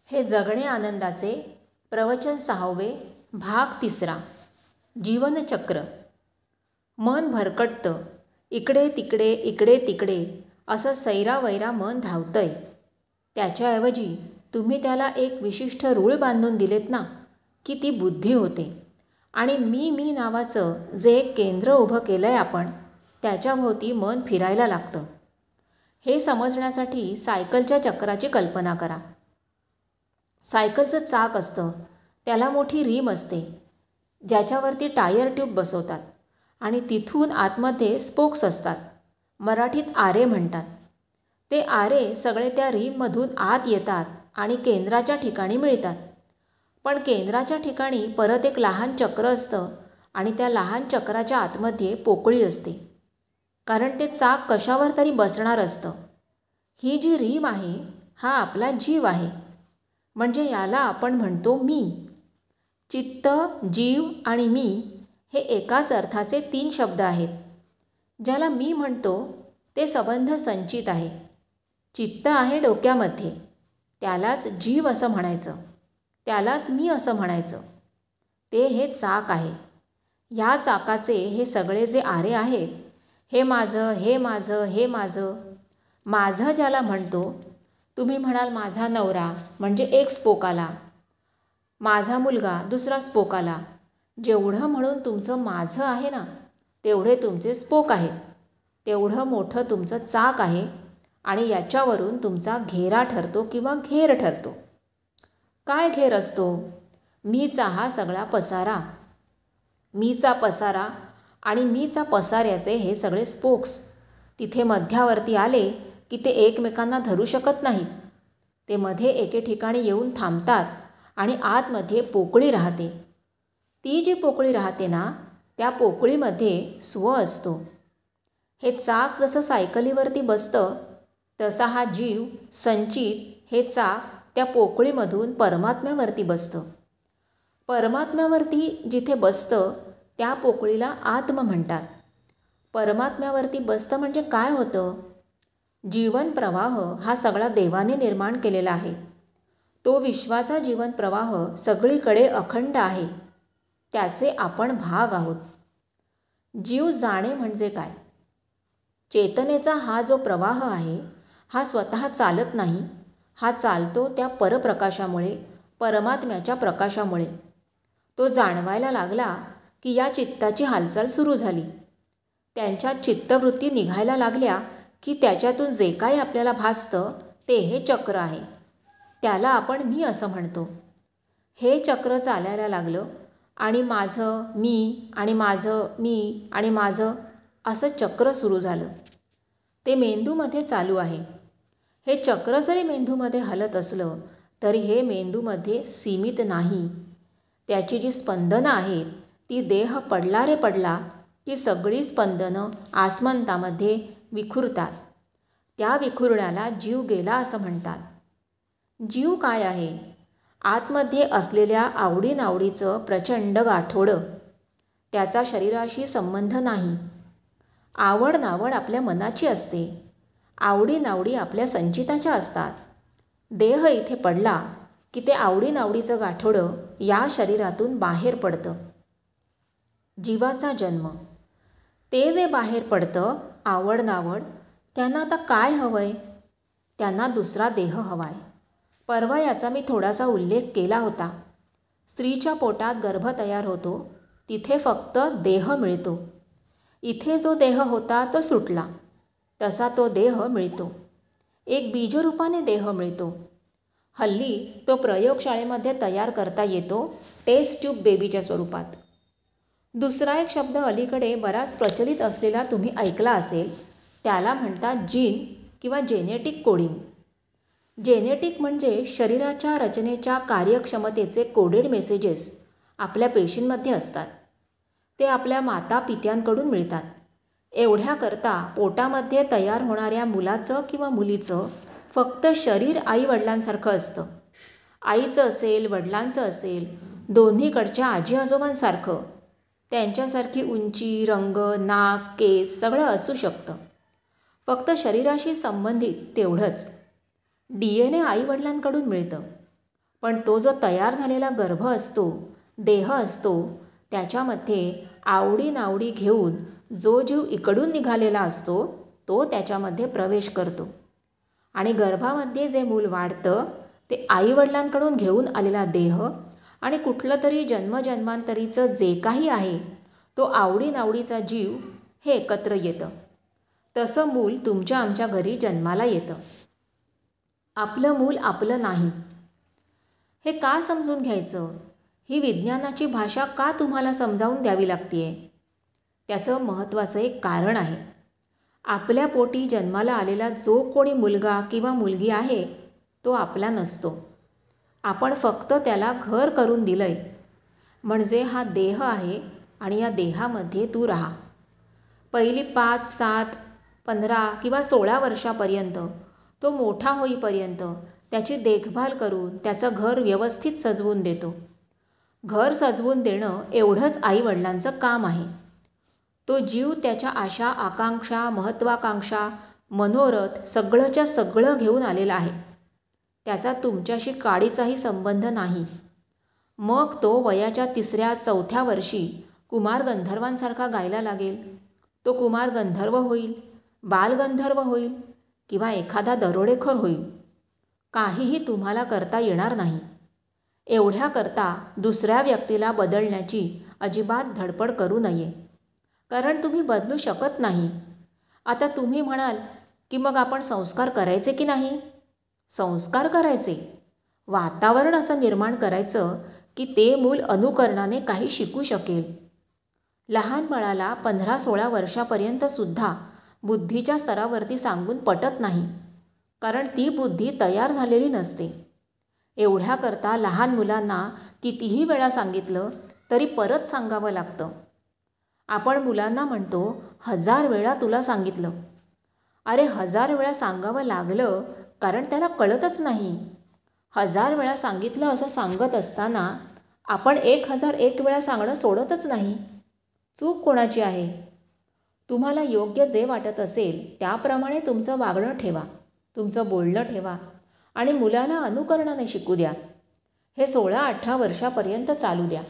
हे जगणे आनंदाचे प्रवचन 6वे भाग 3 जीवनचक्र. मन भरकटतं, इकडे तिकडे इकडे तिकडे असं सैरावैरा मन धावतंय. त्याच्याऐवजी तुम्ही त्याला एक विशिष्ट रूळ बांधून दिलेत ना की ती बुद्धी होते. आणि मी नावाचं जे एक केंद्र उभं केलं आहे आपण, त्याच्याभोवती मन फिरायला लागतं. हे समजण्यासाठी सायकलच्या चक्राची कल्पना करा. सायकलचं चाक असतं, त्याला मोठी रीम असते ज्याच्यावरती टायर ट्यूब बसवतात आणि तिथून आतमध्ये स्पोक्स असतात. मराठीत आरे म्हणतात. ते आरे सगळे त्या रीममधून आत येतात आणि केंद्राच्या ठिकाणी मिळतात. पण केंद्राच्या ठिकाणी परत एक लहान चक्र असतं आणि त्या लहान चक्राच्या आतमध्ये पोकळी असते, कारण ते चाक कशावर तरी बसणार असतं. ही जी रीम आहे हा आपला जीव आहे, म्हणजे याला आपण म्हणतो मी. चित्त, जीव आणि मी हे एकाच अर्थाचे 3 शब्द आहेत. ज्याला मी म्हणतो ते संबंध संचित आहे. चित्त आहे डोक्यामध्ये, त्यालाच जीव असं म्हणायचं, त्यालाच मी असं म्हणायचं. ते हे चाक आहे. ह्या चाकाचे हे सगळे जे आरे आहेत, हे माझं, हे माझं, हे माझं. माझं ज्याला म्हणतो, तुम्ही म्हणाल माझा नवरा म्हणजे एक स्पोक आला, माझा मुलगा दुसरा स्पोक आला. जेवढं म्हणून तुमचं माझं आहे ना, तेवढे तुमचे स्पोक आहेत, तेवढं मोठं तुमचं चाक आहे. आणि याच्यावरून तुमचा घेरा ठरतो किंवा घेर ठरतो. काय घेर असतो? मीचा हा सगळा पसारा. मीचा पसारा आणि मीचा पसाऱ्याचे हे सगळे स्पोक्स तिथे मध्यावरती आले की ते एकमेकांना धरू शकत नाहीत. ते मध्ये एके ठिकाणी येऊन थांबतात आणि आतमध्ये पोकळी राहते. ती जी पोकळी राहते ना, त्या पोकळीमध्ये स्व असतो. हे चाक जसं सायकलीवरती बसतं, तसा हा जीव संचित हे चाक त्या पोकळीमधून परमात्म्यावरती बसतं. परमात्म्यावरती जिथे बसतं त्या पोकळीला आत्म म्हणतात. परमात्म्यावरती बसतं म्हणजे काय होतं? जीवन प्रवाह हा सगळा देवाने निर्माण केलेला आहे. तो विश्वाचा जीवन प्रवाह सगळीकडे अखंड आहे. त्याचे आपण भाग आहोत. जीव जाणे म्हणजे काय? चेतनेचा हा जो प्रवाह आहे हा स्वतः चालत नाही. हा चालतो त्या परप्रकाशामुळे, परमात्म्याच्या प्रकाशामुळे. तो जाणवायला लागला की या चित्ताची हालचाल सुरू झाली. त्यांच्या चित्तवृत्ती निघायला लागल्या की त्याच्यातून जे काही आपल्याला भासतं ते हे चक्र आहे. त्याला आपण मी असं म्हणतो. हे चक्र चालायला लागलं आणि माझं मी आणि माझं मी आणि माझं असं चक्र सुरू झालं. ते मेंदूमध्ये चालू आहे. हे चक्र जरी मेंदूमध्ये हलत असलं तरी हे मेंदूमध्ये सीमित नाही. त्याची जी स्पंदनं आहेत ती देह पडला रे पडला की सगळी स्पंदनं आसमंतामध्ये विखुरतात. त्या विखुरण्याला जीव गेला असं म्हणतात. जीव काय आहे? आतमध्ये असलेल्या आवडीनावडीचं प्रचंड गाठोडं. त्याचा शरीराशी संबंध नाही. आवड नावड आपल्या मनाची असते, आवडीनावडी आपल्या संचिताच्या असतात. देह इथे पडला की ते आवडीनावडीचं गाठोडं या शरीरातून बाहेर पडतं. जीवाचा जन्म. ते जे बाहेर पडतं आवड नावड, त्यांना आता काय हवंय? त्यांना दुसरा देह हवाय. परवा याचा मी थोडासा उल्लेख केला होता. स्त्रीच्या पोटात गर्भ तयार होतो, तिथे फक्त देह मिळतो. इथे जो देह होता तो सुटला, तसा तो देह मिळतो. एक बीजरूपाने देह मिळतो. हल्ली तो प्रयोगशाळेमध्ये तयार करता येतो, टेस्ट ट्यूब बेबीच्या स्वरूपात. दुसरा एक शब्द अलीकडे बराच प्रचलित असलेला तुम्ही ऐकला असेल, त्याला म्हणतात जीन किंवा जेनेटिक कोडिंग. जेनेटिक म्हणजे शरीराच्या रचनेच्या कार्यक्षमतेचे कोडेड मेसेजेस आपल्या पेशींमध्ये असतात. ते आपल्या माता पित्यांकडून मिळतात. एवढ्याकरता पोटामध्ये तयार होणाऱ्या मुलाचं किंवा मुलीचं फक्त शरीर आईवडिलांसारखं असतं. आईचं असेल, वडिलांचं असेल, दोन्हीकडच्या आजी आजोबांसारखं. त्यांच्यासारखी उंची, रंग, नाक, केस सगळं असू शकतं. फक्त शरीराशी संबंधित तेवढंच. DNA आईवडिलांकडून मिळतं. पण तो जो तयार झालेला गर्भ असतो, देह असतो, त्याच्यामध्ये आवडीनावडी घेऊन जो जीव इकडून निघालेला असतो तो त्याच्यामध्ये प्रवेश करतो. आणि गर्भामध्ये जे मूल वाढतं ते आईवडिलांकडून घेऊन आलेला देह आणि कुठलं तरी जन्मजन्मांतरीचं जे काही आहे तो आवडीनावडीचा जीव हे एकत्र येतं. तसं मूल तुमच्या आमच्या घरी जन्माला येतं. आपलं मूल आपलं नाही हे का समजून घ्यायचं? ही विज्ञानाची भाषा का तुम्हाला समजावून द्यावी लागते? त्याचं महत्त्वाचं एक कारण आहे. आपल्या पोटी जन्माला आलेला जो कोणी मुलगा किंवा मुलगी आहे तो आपला नसतो. आपण फक्त त्याला घर करून दिलं आहे. म्हणजे हा देह आहे आणि या देहामध्ये तू राहा. पहिली 5, 7, 15 किंवा 16 वर्षापर्यंत तो मोठा होईपर्यंत त्याची देखभाल करून त्याचं घर व्यवस्थित सजवून देतो. घर सजवून देणं एवढंच आईवडिलांचं काम आहे. तो जीव त्याच्या आशा, आकांक्षा, महत्त्वाकांक्षा, मनोरथ सगळंच्या सगळं घेऊन आलेला आहे. त्याचा तुमच्याशी काडीचाही संबंध नाही. मग तो वयाच्या 3ऱ्या 4थ्या वर्षी कुमार गंधर्वांसारखा गायला लागेल. तो कुमार गंधर्व होईल, बालगंधर्व होईल किंवा एखादा दरोडेखोर होईल. काहीही तुम्हाला करता येणार नाही. एवढ्याकरता दुसऱ्या व्यक्तीला बदलण्याची अजिबात धडपड करू नये, कारण तुम्ही बदलू शकत नाही. आता तुम्ही म्हणाल की मग आपण संस्कार करायचे की नाही? संस्कार करायचे, वातावरण असं निर्माण करायचं की ते मूल अनुकरणाने काही शिकू शकेल. लहान बाळाला 15-16 वर्षापर्यंतसुद्धा बुद्धीच्या स्तरावरती सांगून पटत नाही, कारण ती बुद्धी तयार झालेली नसते. एवढ्याकरता लहान मुलांना कितीही वेळा सांगितलं तरी परत सांगावं लागतं. आपण मुलांना म्हणतो 1000 वेळा तुला सांगितलं. अरे 1000 वेळा सांगावं लागलं कारण त्याला कळतच नाही. 1000 वेळा सांगितलं असं सांगत असताना आपण 1001 वेळा सांगणं सोडतच नाही. चूक कोणाची आहे? तुम्हाला योग्य जे वाटत असेल त्याप्रमाणे तुमचं वागणं ठेवा, तुमचं बोलणं ठेवा आणि मुलाला अनुकरणाने शिकू द्या. हे 16-18 वर्षापर्यंत चालू द्या.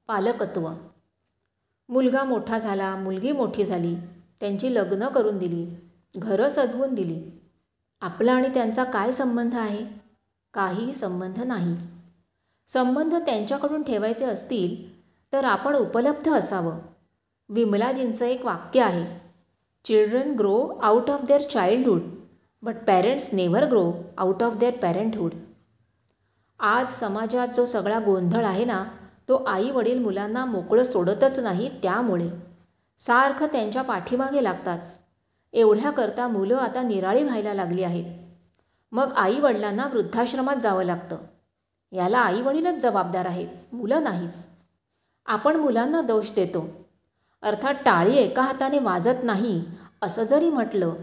पालकत्व. मुलगा मोठा झाला, मुलगी मोठी झाली, त्यांची लग्न करून दिली, घरं सजवून दिली. आपला आणि त्यांचा काय संबंध आहे? काहीही संबंध नाही. संबंध त्यांच्याकडून ठेवायचे असतील तर आपण उपलब्ध असावं. विमलाजींचं एक वाक्य आहे, children grow out of their childhood but parents never grow out of their parenthood. आज समाजात जो सगळा गोंधळ आहे ना, तो आई वडील मुलांना मोकळं सोडतच नाही. त्यामुळे सारखं त्यांच्या पाठीमागे लागतात. एवढ्याकरता मुलं आता निराळी व्हायला लागली आहेत. मग आई वडिलांना वृद्धाश्रमात जावं लागतं. याला आई वडीलच जबाबदार आहेत, मुलं नाहीत. आपण मुलांना दोष देतो. अर्थात टाळी एका हाताने वाजत नाही असं जरी म्हटलं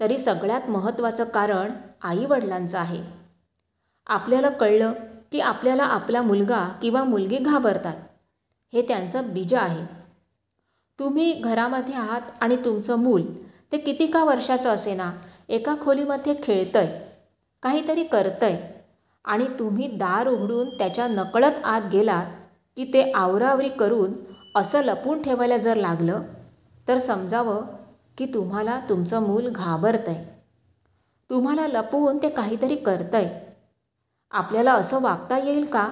तरी सगळ्यात महत्त्वाचं कारण आईवडिलांचं आहे. आपल्याला कळलं की आपल्याला आपला मुलगा किंवा मुलगी घाबरतात. हे त्यांचं बीज आहे. तुम्ही घरामध्ये आहात आणि तुमचं मूल ते किती का वर्षाचं असेना एका खोलीमध्ये खेळतंय, काहीतरी करतंय आणि तुम्ही दार उघडून त्याच्या नकळत आत गेलात की ते आवरावरी करून असं लपून ठेवायला जर लागलं तर समजावं की तुम्हाला तुमचं मूल घाबरतंय. तुम्हाला लपवून ते काहीतरी करतंय. आपल्याला असं वागता येईल का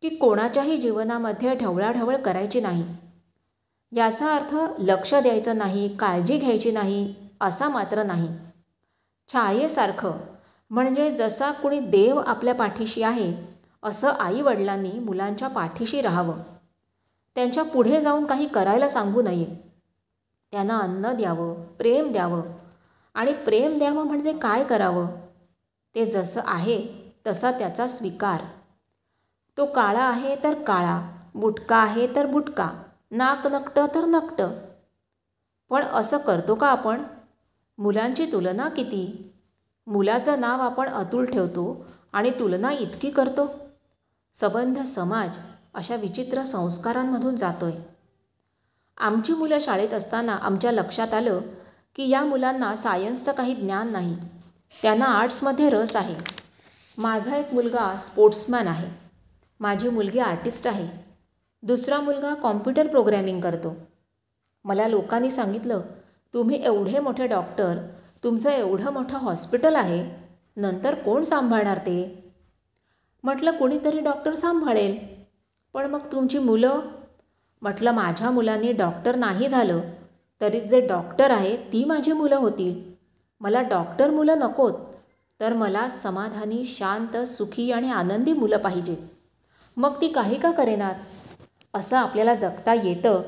की कोणाच्याही जीवनामध्ये ढवळाढवळ करायची नाही? याचा अर्थ लक्ष द्यायचं नाही, काळजी घ्यायची नाही असा मात्र नाही. छायेसारखं, म्हणजे जसा कुणी देव आपल्या पाठीशी आहे असं आईवडिलांनी मुलांच्या पाठीशी राहावं. त्यांच्या पुढे जाऊन काही करायला सांगू नये. त्यांना अन्न द्यावं, प्रेम द्यावं. आणि प्रेम द्यावं म्हणजे काय करावं? ते जसं आहे तसा त्याचा स्वीकार. तो काळा आहे तर काळा, बुटका आहे तर बुटका, नाक नकटं तर नकटं. पण असं करतो का आपण? मुलांची तुलना किती? मुलाचं नाव आपण अतुल ठेवतो आणि तुलना इतकी करतो. संबंध समाज अशा विचित्र संस्कारांमधून जातोय. आमची मुलं शाळेत असताना आमच्या लक्षात आलं की या मुलांना सायन्सचं काही ज्ञान नाही, त्यांना आर्ट्समध्ये रस आहे. माझा एक मुलगा स्पोर्ट्समॅन आहे, माझी मुलगी आर्टिस्ट आहे, दुसरा मुलगा कॉम्प्युटर प्रोग्रॅमिंग करतो. मला लोकांनी सांगितलं, तुम्ही एवढे मोठे डॉक्टर, तुमचं एवढं मोठं हॉस्पिटल आहे, नंतर कोण सांभाळणार ते? म्हटलं कोणीतरी डॉक्टर सांभाळेल. पण मग तुमची मुलं? म्हटलं माझ्या मुलांनी डॉक्टर नाही झालं तरी जे डॉक्टर आहे ती माझी मुलं होतील. मला डॉक्टर मुलं नकोत, तर मला समाधानी, शांत, सुखी आणि आनंदी मुलं पाहिजेत. मग ती काही का करेनात? असं आपल्याला जगता येतं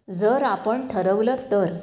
जर आपण ठरवलं तर.